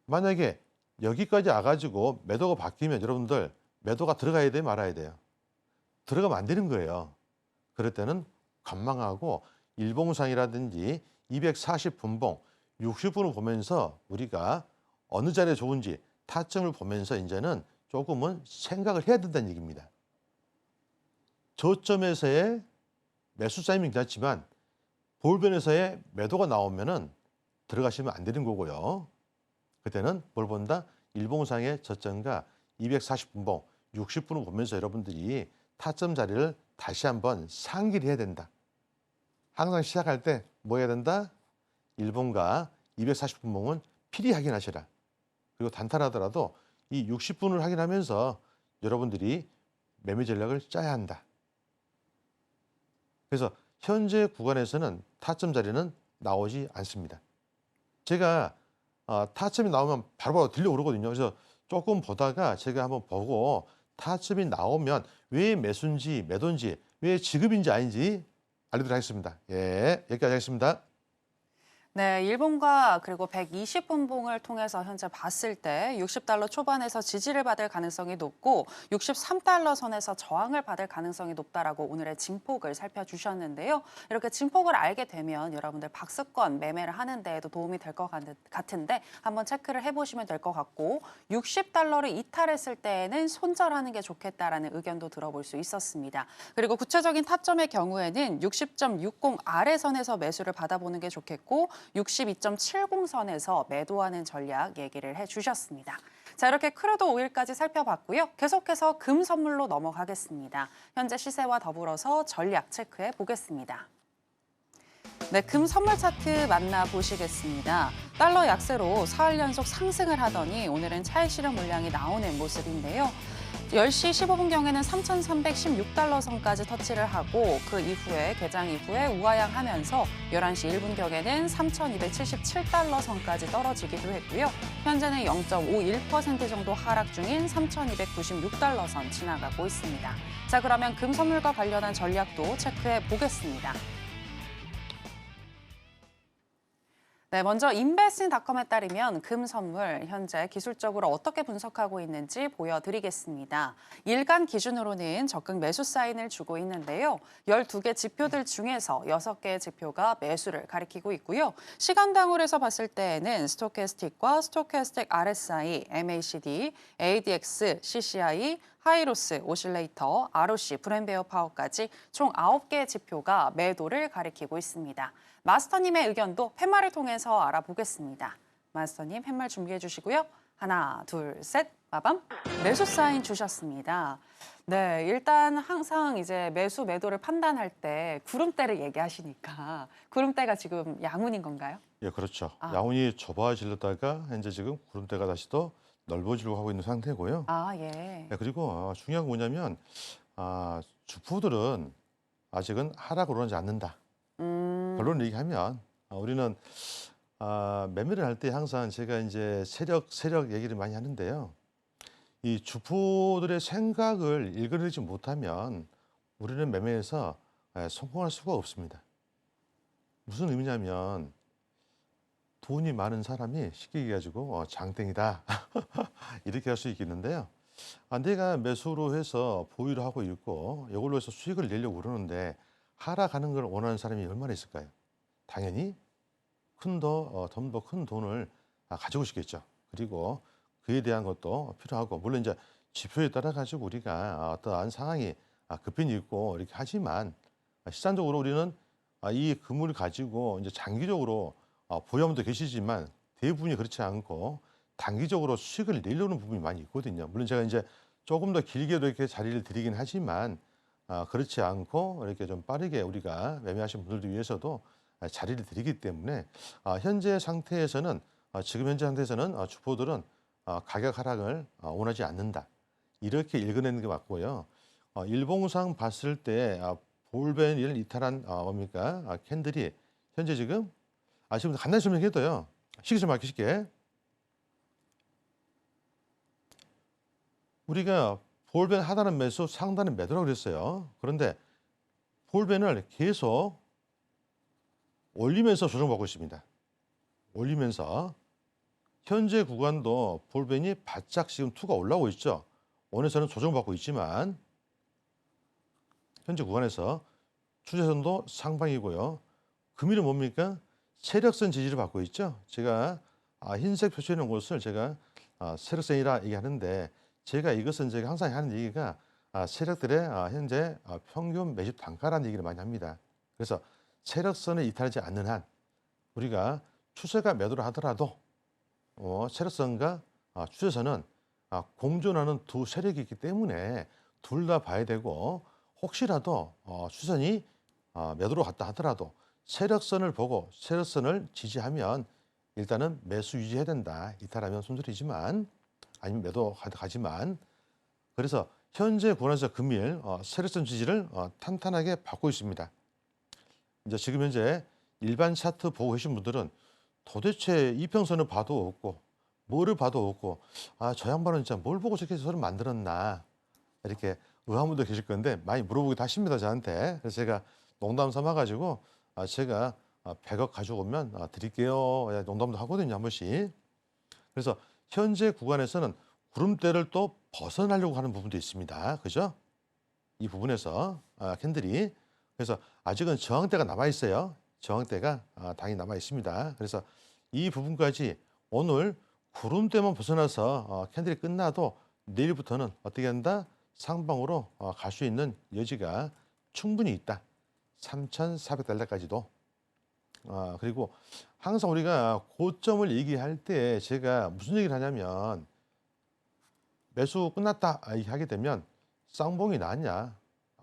만약에 여기까지 와가지고 매도가 바뀌면 여러분들 매도가 들어가야 돼요, 말아야 돼요? 들어가면 안 되는 거예요. 그럴 때는 관망하고 일봉상이라든지 240분봉, 60분을 보면서 우리가 어느 자리에 좋은지 타점을 보면서 이제는 조금은 생각을 해야 된다는 얘기입니다. 저점에서의 매수 사이밍 괜찮지만 볼벤에서의 매도가 나오면은 들어가시면 안 되는 거고요. 그때는 뭘 본다? 일봉상의 저점과 240분봉, 60분을 보면서 여러분들이 타점 자리를 다시 한번 상기를 해야 된다. 항상 시작할 때 뭐 해야 된다? 일봉과 240분봉은 필히 확인하시라. 그리고 단타하더라도 이 60분을 확인하면서 여러분들이 매매 전략을 짜야 한다. 그래서 현재 구간에서는 타점 자리는 나오지 않습니다. 제가 타점이 나오면 바로바로 들려오르거든요. 그래서 조금 보다가 제가 한번 보고 타점이 나오면 왜 매수인지 매도인지, 왜 지급인지 아닌지 알려드리도록 하겠습니다. 예, 여기까지 하겠습니다. 네, 일본과 그리고 120분봉을 통해서 현재 봤을 때 60달러 초반에서 지지를 받을 가능성이 높고 63달러 선에서 저항을 받을 가능성이 높다라고 오늘의 진폭을 살펴주셨는데요. 이렇게 진폭을 알게 되면 여러분들 박스권 매매를 하는 데에도 도움이 될 것 같은데 한번 체크를 해보시면 될 것 같고, 60달러를 이탈했을 때에는 손절하는 게 좋겠다라는 의견도 들어볼 수 있었습니다. 그리고 구체적인 타점의 경우에는 60.60 아래 선에서 매수를 받아보는 게 좋겠고 62.70선에서 매도하는 전략 얘기를 해주셨습니다. 자, 이렇게 크루드 오일까지 살펴봤고요. 계속해서 금 선물로 넘어가겠습니다. 현재 시세와 더불어서 전략 체크해 보겠습니다. 네, 금 선물 차트 만나보시겠습니다. 달러 약세로 사흘 연속 상승을 하더니 오늘은 차익 실현 물량이 나오는 모습인데요. 10시 15분경에는 3,316달러 선까지 터치를 하고 그 이후에 개장 이후에 우하향하면서 11시 1분경에는 3,277달러 선까지 떨어지기도 했고요. 현재는 0.51% 정도 하락 중인 3,296달러 선 지나가고 있습니다. 자, 그러면 금 선물과 관련한 전략도 체크해 보겠습니다. 네, 먼저 인베스팅닷컴에 따르면 금 선물 현재 기술적으로 어떻게 분석하고 있는지 보여드리겠습니다. 일간 기준으로는 적극 매수 사인을 주고 있는데요. 12개 지표들 중에서 6개의 지표가 매수를 가리키고 있고요. 시간당으로 해서 봤을 때에는 스토캐스틱과 스토캐스틱 RSI, MACD, ADX, CCI, 하이로스, 오실레이터, ROC, 브랜베어 파워까지 총 9개의 지표가 매도를 가리키고 있습니다. 마스터님의 의견도 팻말을 통해서 알아보겠습니다. 마스터님 팻말 준비해 주시고요. 하나, 둘, 셋, 빠밤. 매수 사인 주셨습니다. 네, 일단 항상 이제 매수 매도를 판단할 때 구름대를 얘기하시니까 구름대가 지금 양운인 건가요? 예, 그렇죠. 양운이 좁아지려다가 현재 지금 구름대가 다시 또 넓어지려고 하고 있는 상태고요. 예. 네, 그리고 중요한 건 뭐냐면 주포들은 아직은 하락으로 오르지 않는다. 결론을 얘기하면 우리는 매매를 할 때 항상 제가 이제 세력 얘기를 많이 하는데요. 이 주포들의 생각을 읽어내지 못하면 우리는 매매에서 성공할 수가 없습니다. 무슨 의미냐면 돈이 많은 사람이 쉽게 얘기해가지고 장땡이다 이렇게 할 수 있겠는데요. 내가 매수로 해서 보유를 하고 있고 이걸로 해서 수익을 내려고 그러는데 하락하는 걸 원하는 사람이 얼마나 있을까요? 당연히 좀 더 큰 돈을 가지고 싶겠죠. 그리고 그에 대한 것도 필요하고, 물론 이제 지표에 따라 가지고 우리가 어떠한 상황이 급변이 있고 이렇게 하지만 시장적으로 우리는 이 금을 가지고 이제 장기적으로 보유하는 분도 계시지만 대부분이 그렇지 않고 단기적으로 수익을 내려는 부분이 많이 있거든요. 물론 제가 이제 조금 더 길게도 이렇게 자리를 드리긴 하지만 그렇지 않고 이렇게 좀 빠르게 우리가 매매하신 분들도 위해서도 자리를 드리기 때문에 현재 상태에서는 지금 현재 상태에서는 주포들은 가격 하락을 원하지 않는다. 이렇게 읽어내는 게 맞고요. 일봉상 봤을 때 볼벤을 이탈한 뭡니까? 캔들이 현재 지금 지금 간단히 설명해도요. 쉽게 설명하기 쉽게 우리가 볼벤 하단은 매수, 상단은 매도라고 그랬어요. 그런데 볼벤을 계속 올리면서 조정받고 있습니다. 올리면서 현재 구간도 볼벤이 바짝 지금 투가 올라오고 있죠. 원에서는 조정받고 있지만 현재 구간에서 추세선도 상방이고요. 금일은 뭡니까? 세력선 지지를 받고 있죠. 제가 흰색 표시해 놓은 곳을 제가 세력선이라 얘기하는데 제가 이것은 제가 항상 하는 얘기가 세력들의 현재 평균 매집 단가라는 얘기를 많이 합니다. 그래서 세력선을 이탈하지 않는 한 우리가 추세가 매도를 하더라도 세력선과 추세선은 공존하는 두 세력이 있기 때문에 둘 다 봐야 되고 혹시라도 추세선이 매도로 갔다 하더라도 세력선을 보고 세력선을 지지하면 일단은 매수 유지해야 된다. 이탈하면 손실이지만 아니면 매도 가지만 그래서 현재 구간에서 금일 세력선 지지를 탄탄하게 받고 있습니다. 이제 지금 현재 일반 차트 보고 계신 분들은 도대체 이평선을 봐도 없고 뭐를 봐도 없고 저 양반은 진짜 뭘 보고 저렇게 선을 만들었나 이렇게 의아분들 계실 건데 많이 물어보기도 하십니다 저한테. 그래서 제가 농담 삼아 가지고 제가 100억 가져오면 드릴게요. 농담도 하거든요 한 번씩. 그래서 현재 구간에서는 구름대를 또 벗어나려고 하는 부분도 있습니다. 그죠? 이 부분에서 캔들이 그래서 아직은 저항대가 남아 있어요. 저항대가 당연히 남아 있습니다. 그래서 이 부분까지 오늘 구름대만 벗어나서 캔들이 끝나도 내일부터는 어떻게 한다? 상방으로 갈 수 있는 여지가 충분히 있다. 3,400달러까지도. 그리고 항상 우리가 고점을 얘기할 때 제가 무슨 얘기를 하냐면 매수 끝났다 하게 되면 쌍봉이 나왔냐?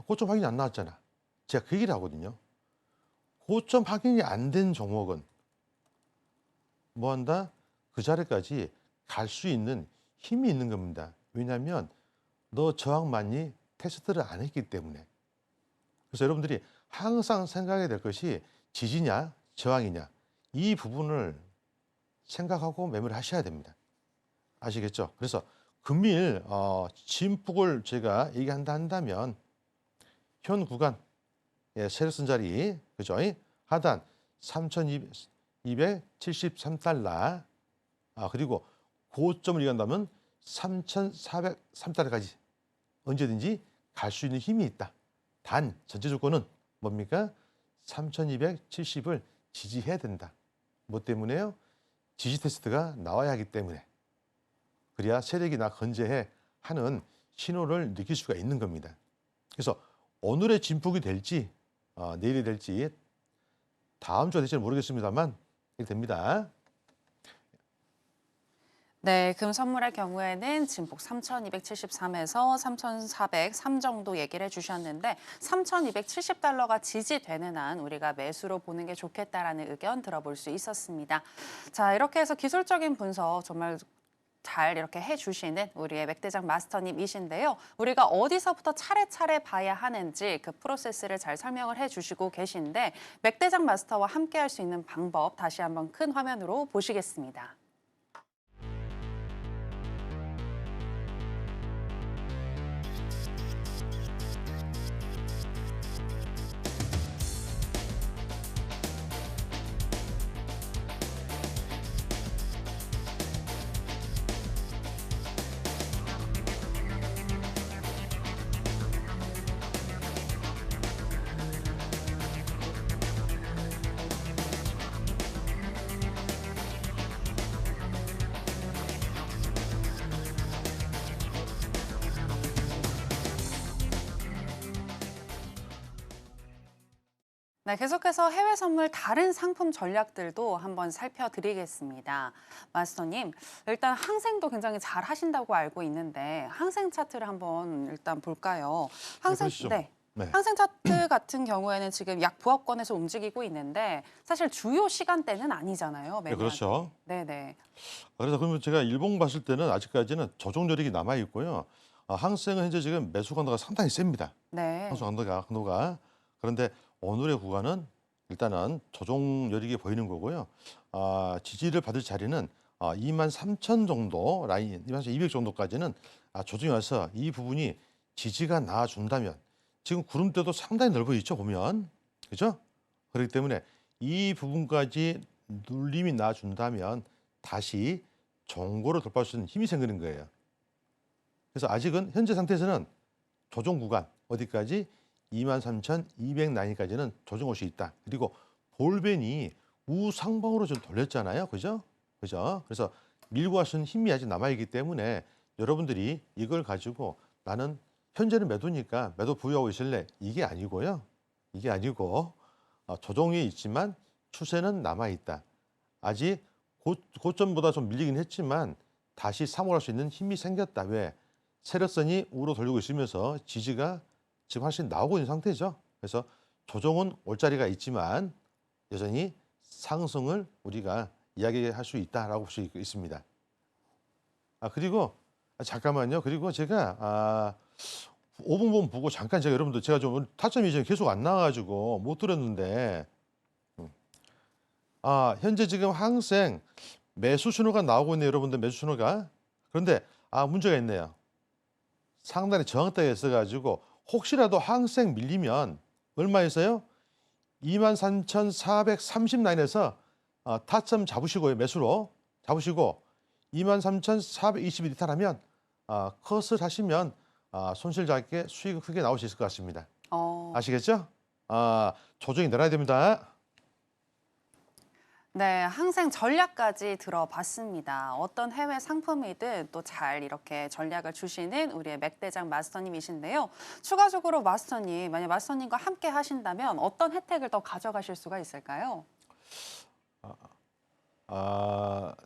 고점 확인이 안 나왔잖아. 제가 그 얘기를 하거든요. 고점 확인이 안 된 종목은 뭐 한다? 그 자리까지 갈 수 있는 힘이 있는 겁니다. 왜냐하면 너 저항 맞니? 테스트를 안 했기 때문에. 그래서 여러분들이 항상 생각해야 될 것이 지지냐, 저항이냐 이 부분을 생각하고 매매를 하셔야 됩니다. 아시겠죠? 그래서 금일 진폭을 제가 얘기한다 한다면 현 구간 세력선 자리 그죠? 하단 3,273달러 그리고 고점을 얘기한다면 3,403달러까지 언제든지 갈 수 있는 힘이 있다. 단 전제 조건은 뭡니까? 3,270을 지지해야 된다. 뭐 때문에요? 지지 테스트가 나와야 하기 때문에. 그래야 세력이 나 건재해 하는 신호를 느낄 수가 있는 겁니다. 그래서 오늘의 진폭이 될지 내일이 될지 다음 주가 될지는 모르겠습니다만 이렇게 됩니다. 네, 금 선물의 경우에는 진폭 3,273에서 3,403 정도 얘기를 해주셨는데 3,270달러가 지지되는 한 우리가 매수로 보는 게 좋겠다라는 의견 들어볼 수 있었습니다. 자, 이렇게 해서 기술적인 분석 정말 잘 이렇게 해주시는 우리의 맥대장 마스터님이신데요. 우리가 어디서부터 차례차례 봐야 하는지 그 프로세스를 잘 설명을 해주시고 계신데 맥대장 마스터와 함께 할 수 있는 방법 다시 한번 큰 화면으로 보시겠습니다. 네, 계속해서 해외 선물 다른 상품 전략들도 한번 살펴드리겠습니다. 마스터님, 일단 항생도 굉장히 잘 하신다고 알고 있는데 항생 차트를 한번 일단 볼까요? 그러시죠. 네. 네. 항생 차트 같은 경우에는 지금 약 부합권에서 움직이고 있는데 사실 주요 시간대는 아니잖아요. 네, 그렇죠. 네네. 그래서 그러면 제가 일봉 봤을 때는 아직까지는 조정 여력이 남아 있고요. 항생은 현재 지금 매수 강도가 상당히 셉니다. 네. 항소 강도가. 그런데 오늘의 구간은 일단은 조정 여력이 보이는 거고요. 지지를 받을 자리는 23,000 정도 라인, 23,200 정도까지는 조정이 와서 이 부분이 지지가 나와준다면 지금 구름대도 상당히 넓어 있죠, 보면. 그죠? 그렇기 때문에 이 부분까지 눌림이 나와준다면 다시 정고를 돌파할 수 있는 힘이 생기는 거예요. 그래서 아직은 현재 상태에서는 조정 구간 어디까지 23,200 라인까지는 조정 올 수 있다. 그리고 볼벤이 우상방으로 좀 돌렸잖아요. 그죠? 그죠? 그래서 밀고 갈 수 있는 힘이 아직 남아있기 때문에 여러분들이 이걸 가지고 나는 현재는 매도니까 매도 보유하고 있을래? 이게 아니고요. 이게 아니고 조정이 있지만 추세는 남아있다. 아직 고점보다 좀 밀리긴 했지만 다시 상홀할 수 있는 힘이 생겼다. 왜? 세력선이 우로 돌리고 있으면서 지지가 지금 훨씬 나오고 있는 상태죠. 그래서 조정은 올 자리가 있지만 여전히 상승을 우리가 이야기할 수 있다라고 볼 수 있습니다. 그리고 잠깐만요. 그리고 제가 5분분 보고 잠깐 제가 여러분들 제가 좀 타점이 지금 계속 안 나와가지고 못 들었는데 현재 지금 항생 매수 신호가 나오고 있네요. 여러분들 매수 신호가. 그런데 문제가 있네요. 상단에 저항대가 있어가지고 혹시라도 항생 밀리면 얼마에서요? 23,430 라인에서 타점 잡으시고요. 매수로 잡으시고 23,420이 이탈하면 컷을 하시면 손실 작게 수익이 크게 나올 수 있을 것 같습니다. 아시겠죠? 조정이 늘어야 됩니다. 네, 항생 전략까지 들어봤습니다. 어떤 해외 상품이든 또 잘 이렇게 전략을 주시는 우리의 맥대장 마스터님이신데요. 추가적으로 마스터님, 만약 마스터님과 함께 하신다면 어떤 혜택을 더 가져가실 수가 있을까요?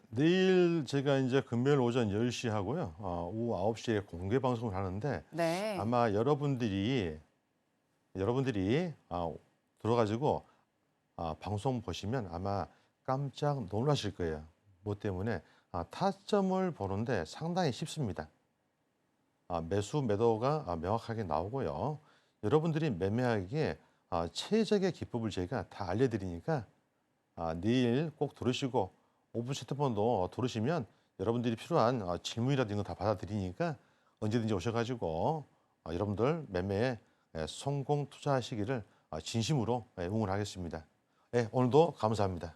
내일 제가 이제 금요일 오전 10시 하고요. 오후 9시에 공개 방송을 하는데 네. 아마 여러분들이 들어가지고 방송 보시면 아마 깜짝 놀라실 거예요. 뭐 때문에 타점을 보는데 상당히 쉽습니다. 매수 매도가 명확하게 나오고요. 여러분들이 매매하기에 최적의 기법을 제가 다 알려드리니까 내일 꼭 들으시고 오픈 채팅방도 들으시면 여러분들이 필요한 질문이라든가 다 받아드리니까 언제든지 오셔가지고 여러분들 매매에 성공 투자하시기를 진심으로 응원하겠습니다. 오늘도 감사합니다.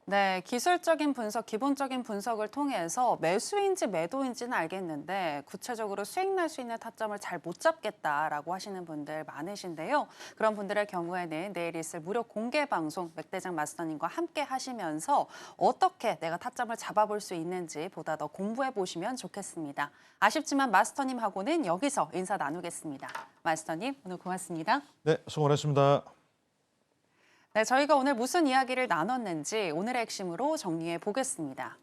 네, 기술적인 분석, 기본적인 분석을 통해서 매수인지 매도인지는 알겠는데 구체적으로 수익 날 수 있는 타점을 잘 못 잡겠다라고 하시는 분들 많으신데요. 그런 분들의 경우에는 내일 있을 무료 공개 방송 맥대장 마스터님과 함께 하시면서 어떻게 내가 타점을 잡아볼 수 있는지 보다 더 공부해 보시면 좋겠습니다. 아쉽지만 마스터님하고는 여기서 인사 나누겠습니다. 마스터님, 오늘 고맙습니다. 네, 수고 많으셨습니다. 네, 저희가 오늘 무슨 이야기를 나눴는지 오늘의 핵심으로 정리해 보겠습니다.